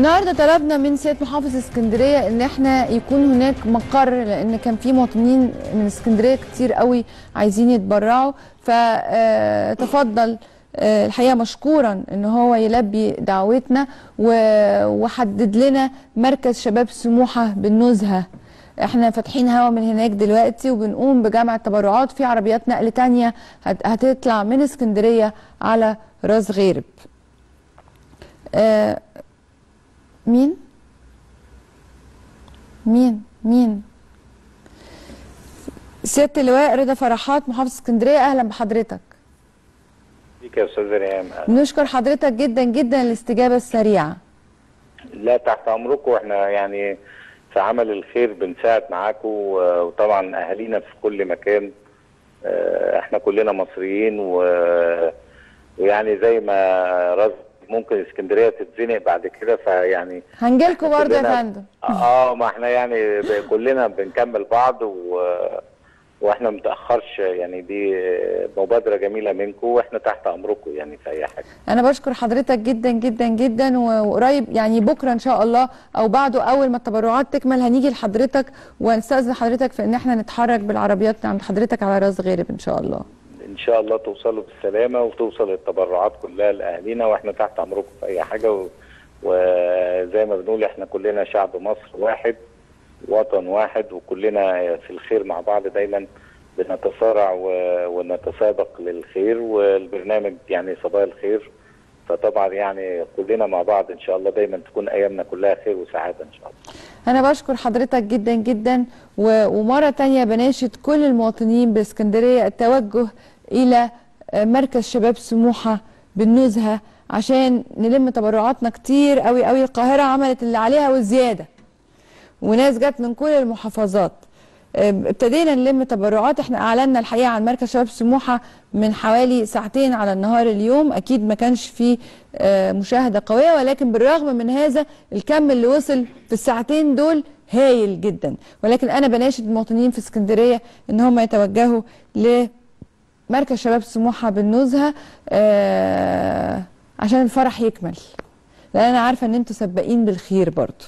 النهارده طلبنا من سيادة محافظ اسكندريه ان احنا يكون هناك مقر، لان كان في مواطنين من اسكندريه كتير قوي عايزين يتبرعوا، فتفضل الحقيقه مشكورا ان هو يلبي دعوتنا وحدد لنا مركز شباب سموحه بالنزهه. احنا فاتحين هوا من هناك دلوقتي وبنقوم بجمع التبرعات في عربيات نقل تانية هتطلع من اسكندريه على راس غارب. مين؟ سيادة اللواء رضا فرحات محافظ اسكندريه، اهلا بحضرتك. بيك يا استاذ ريهام. نشكر حضرتك جدا جدا الاستجابه السريعه. لا تحت امركم، واحنا يعني في عمل الخير بنساعد معاكم، وطبعا اهالينا في كل مكان. احنا كلنا مصريين ويعني زي ما ممكن اسكندريه تتزنق بعد كده، فيعني هنجيلكوا برضه يا فندم. ما احنا يعني كلنا بنكمل بعض واحنا متاخرش، يعني دي مبادره جميله منكم واحنا تحت امركم يعني في اي حاجه. انا بشكر حضرتك جدا جدا جدا، وقريب يعني بكره ان شاء الله او بعده اول ما التبرعات تكمل هنيجي لحضرتك ونستاذن حضرتك في ان احنا نتحرك بالعربيات عند حضرتك على راس غارب ان شاء الله. ان شاء الله توصلوا بالسلامه وتوصل التبرعات كلها لاهالينا، واحنا تحت امركم في اي حاجه، وزي ما بنقول احنا كلنا شعب مصر واحد، وطن واحد، وكلنا في الخير مع بعض. دايما بنتصارع ونتسابق للخير، والبرنامج يعني صبايا الخير، فطبعا يعني كلنا مع بعض ان شاء الله دايما تكون ايامنا كلها خير وسعاده ان شاء الله. انا بشكر حضرتك جدا جدا، ومره ثانيه بناشد كل المواطنين باسكندريه التوجه الى مركز شباب سموحه بالنزهه عشان نلم تبرعاتنا كتير قوي قوي. القاهره عملت اللي عليها والزياده، وناس جت من كل المحافظات. ابتدينا نلم تبرعات. احنا اعلنا الحقيقه عن مركز شباب سموحه من حوالي ساعتين على النهار اليوم، اكيد ما كانش فيه مشاهده قويه، ولكن بالرغم من هذا الكم اللي وصل في الساعتين دول هايل جدا. ولكن انا بناشد المواطنين في اسكندريه ان هم يتوجهوا لمركز شباب سموحه بالنزهه عشان الفرح يكمل، لان انا عارفه ان انتوا سباقين بالخير برضه.